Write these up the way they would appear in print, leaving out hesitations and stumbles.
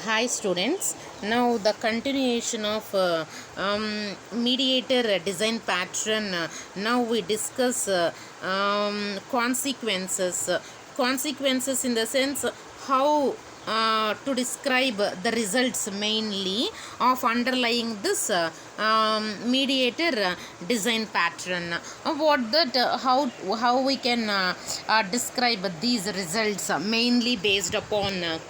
Hi students, now the continuation of mediator design pattern. Now we discuss consequences. Consequences in the sense how to describe the results mainly of underlying this mediator design pattern. What that how we can describe these results mainly based upon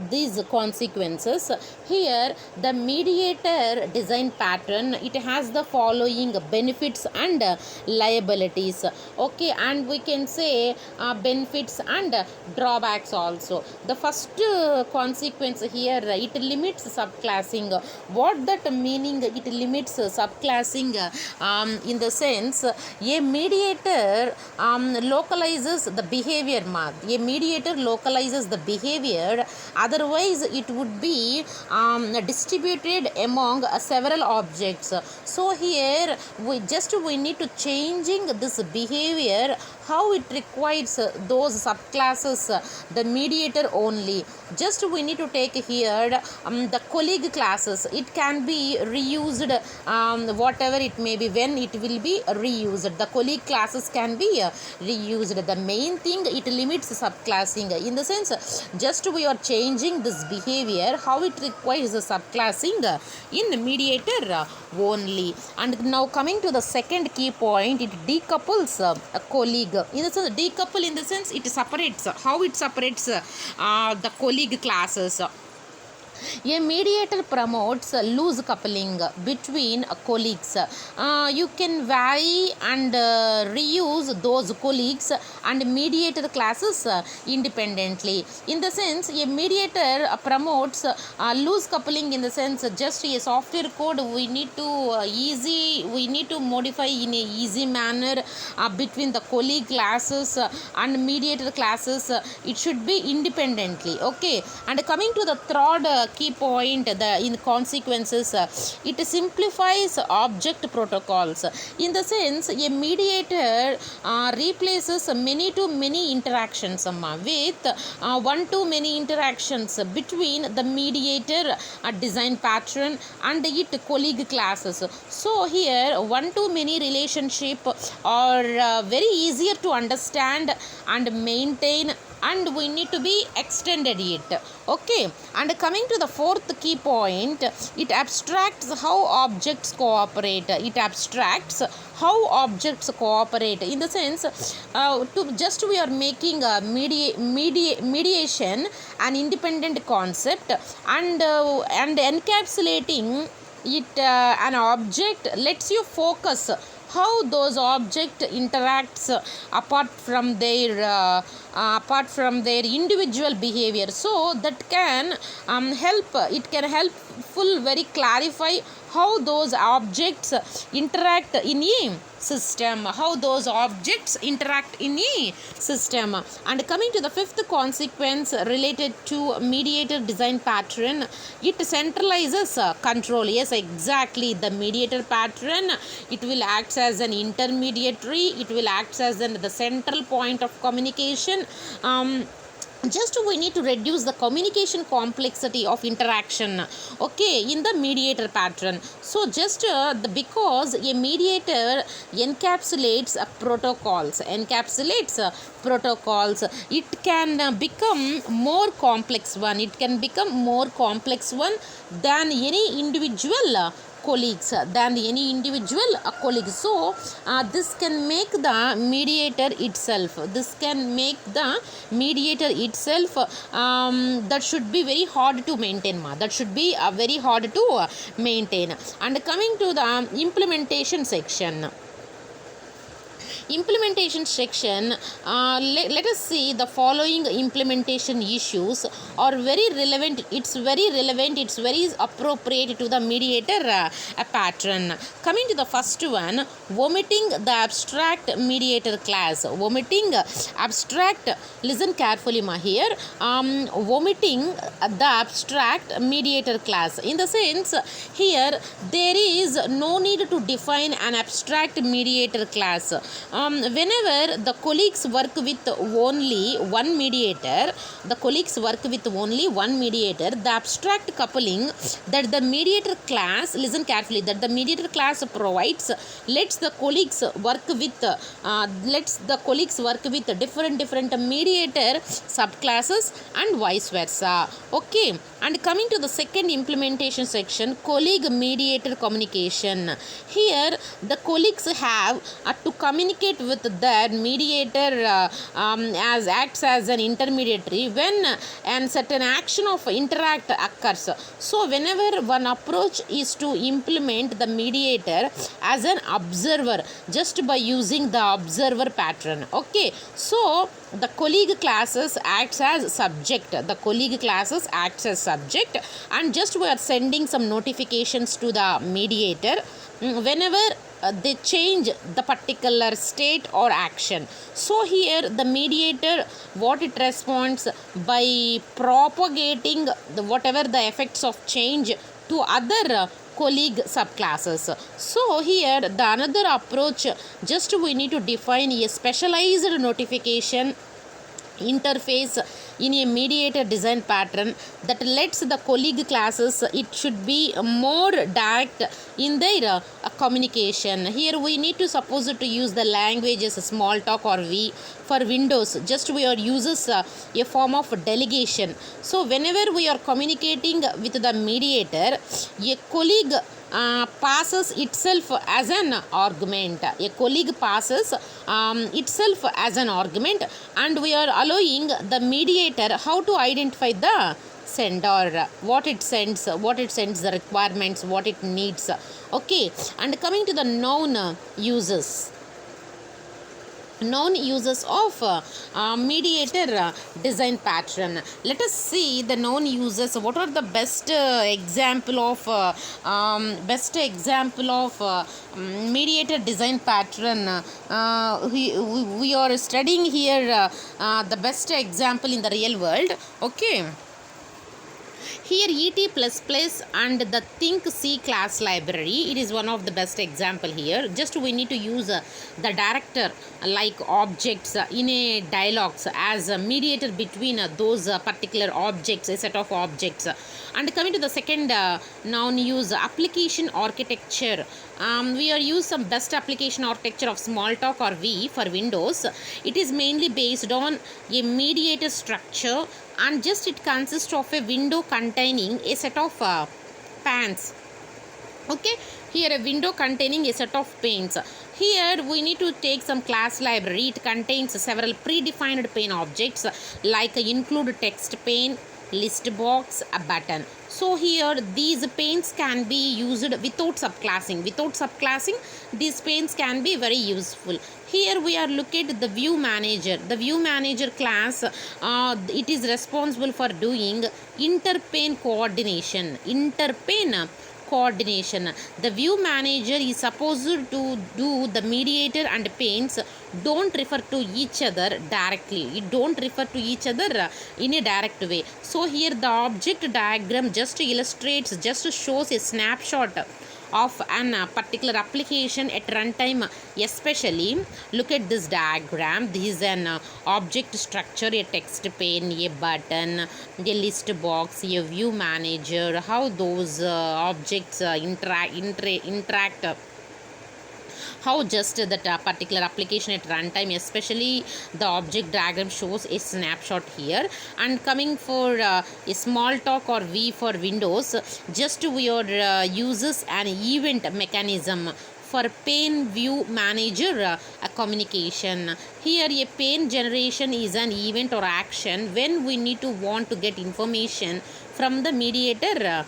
these consequences. Here the mediator design pattern, it has the following benefits and liabilities. Okay, and we can say benefits and drawbacks also. The first consequence here, it limits subclassing. What that meaning? It limits subclassing in the sense a mediator localizes the behavior. A mediator localizes the behavior, otherwise it would be distributed among several objects. So here we need to changing this behavior, how it requires those subclasses, the mediator only. Just we need to take here the colleague classes. It can be reused, whatever it may be, when it will be reused. The colleague classes can be reused. The main thing, it limits subclassing. In the sense, just we are changing this behavior, how it requires the subclassing in mediator only. And now coming to the second key point, it decouples a colleague. In the sense, decouple in the sense, it separates. How it separates the colleague classes. A mediator promotes loose coupling between colleagues. You can vary and reuse those colleagues and mediator classes independently. In the sense, a mediator promotes loose coupling in the sense, just a software code we need to modify in a easy manner between the colleague classes and mediator classes. It should be independently. Okay, and coming to the third key point, in consequences, it simplifies object protocols. In the sense, a mediator replaces many to many interactions with one to many interactions between the mediator design pattern and its colleague classes. So here one to many relationship are very easier to understand and maintain, and we need to be extended it. Okay, and coming to the fourth key point, it abstracts how objects cooperate. It abstracts how objects cooperate. In the sense, to just we are making a mediation an independent concept, and encapsulating it an object lets you focus how those object interacts apart from their individual behavior. So that can help full very clarify how those objects interact in a system, And coming to the fifth consequence related to mediator design pattern, it centralizes control. Yes, exactly, the mediator pattern, it will act as an intermediary, it will act as the central point of communication. Just we need to reduce the communication complexity of interaction, okay, in the mediator pattern. So just because a mediator encapsulates protocols, it can become more complex one than any individual colleagues. So this can make the mediator itself that should be very hard to maintain. And coming to the implementation section, let us see the following implementation issues are very relevant. It's very appropriate to the mediator pattern. Coming to the first one, omitting the abstract mediator class. Listen carefully here. Omitting the abstract mediator class. In the sense, here there is no need to define an abstract mediator class. Whenever the colleagues work with only one mediator, the abstract coupling that the mediator class, listen carefully, that the mediator class provides lets the colleagues work with different mediator subclasses and vice versa. Okay, and coming to the second implementation section, colleague mediator communication. Here the colleagues have to communicate with their mediator as acts as an intermediary when and certain action of interact occurs. So whenever one approach is to implement the mediator as an observer just by using the observer pattern. Okay, so the colleague classes acts as subject, and just we are sending some notifications to the mediator whenever they change the particular state or action. So here the mediator, what it responds by propagating whatever the effects of change to other colleague subclasses. So here the another approach, just we need to define a specialized notification interface in a mediator design pattern that lets the colleague classes, it should be more direct in their communication. Here we need to suppose to use the languages Smalltalk or V. For Windows, just we are uses a form of delegation. So whenever we are communicating with the mediator, a colleague passes itself as an argument. A colleague passes itself as an argument, and we are allowing the mediator how to identify the sender, what it sends, the requirements, what it needs. Okay, and coming to the known uses of mediator design pattern. Let us see the known uses. What are the best example of mediator design pattern? We are studying here the best example in the real world. Okay. Here ET++ and the Think C class library, it is one of the best example here. Just we need to use the director like objects in a dialogues as a mediator between those particular objects, a set of objects. And coming to the second noun use, application architecture. We are use some best application architecture of Smalltalk or V for Windows. It is mainly based on a mediator structure, and just it consists of a window containing a set of panes. Okay, here a window containing a set of panes. Here we need to take some class library. It contains several predefined pane objects like include text pane, list box, a button. So here these panes can be used without subclassing. These panes can be very useful. Here we are looking at the view manager. The view manager class, it is responsible for doing interpane coordination. The view manager is supposed to do the mediator and panes don't refer to each other directly. It don't refer to each other in a direct way. So here the object diagram just shows a snapshot of an particular application at runtime. Especially look at this diagram. This is an object structure, a text pane, a button, a list box, a view manager, how those objects interact, how just that particular application at runtime, especially the object diagram shows a snapshot here. And coming for a Smalltalk or V for Windows, just we are uses an event mechanism for pane view manager communication. Here a pane generation is an event or action when we need to want to get information from the mediator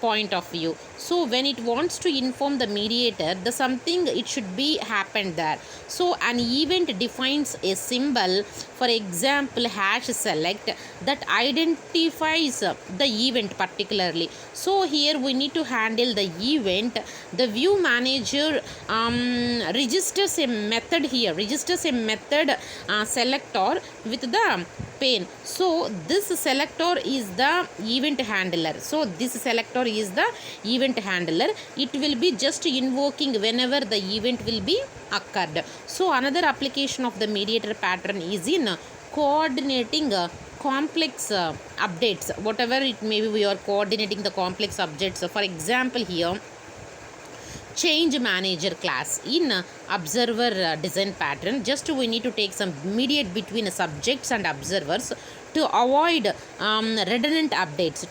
point of view. So when it wants to inform the mediator the something, it should be happened there. So an event defines a symbol, for example #select, that identifies the event particularly. So here we need to handle the event. The view manager registers a method here, registers a method selector with the pane. So this selector is the event handler. So this selector is the event handler. It will be just invoking whenever the event will be occurred. So another application of the mediator pattern is in coordinating complex updates, whatever it may be. We are coordinating the complex updates. For example, here change manager class in observer design pattern, just we need to take some mediate between subjects and observers to avoid redundant updates.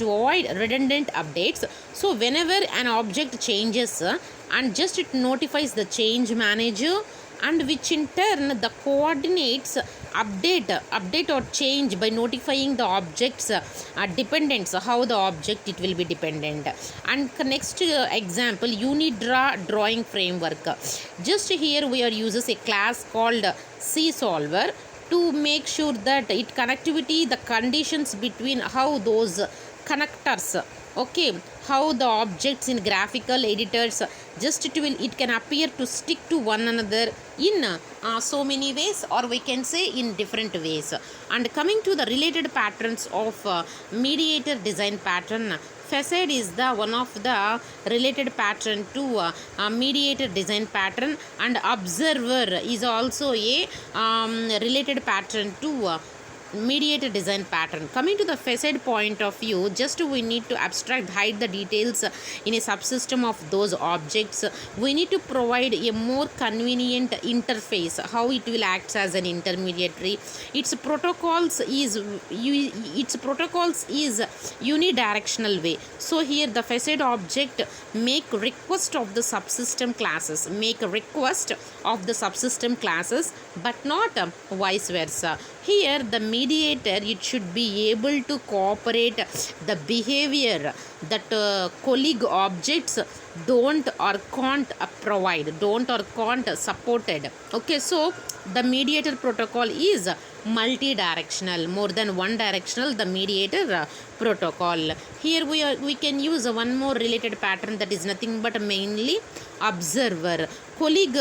So whenever an object changes and just it notifies the change manager, and which in turn the coordinates update or change by notifying the objects dependents, how the object it will be dependent. And next example, UniDraw drawing framework. Just here we are uses a class called C solver to make sure that it connectivity the conditions between how those connectors, okay, how the objects in graphical editors, just it can appear to stick to one another in so many ways, or we can say in different ways. And coming to the related patterns of mediator design pattern, facade is the one of the related pattern to mediator design pattern, and observer is also a related pattern to mediator design pattern. Coming to the facade point of view, just we need to hide the details in a subsystem of those objects. We need to provide a more convenient interface, how it will act as an intermediary. Its protocols is unidirectional way. So here the facade object make request of the subsystem classes, but not vice versa. Here the mediator, it should be able to cooperate the behavior that colleague objects don't or can't supported. Okay, so the mediator protocol is multi-directional, more than one directional, the mediator protocol. Here we can use one more related pattern, that is nothing but mainly observer. Colleague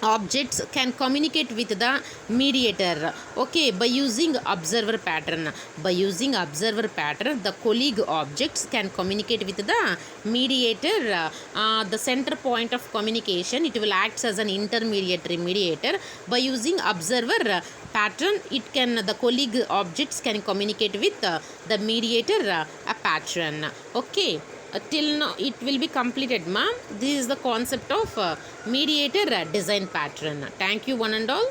objects can communicate with the mediator, okay, by using observer pattern. The colleague objects can communicate with the mediator. The center point of communication, it will act as an intermediary mediator. By using observer pattern, the colleague objects can communicate with the mediator pattern. Okay, till now it will be completed, ma'am. This is the concept of mediator design pattern. Thank you one and all.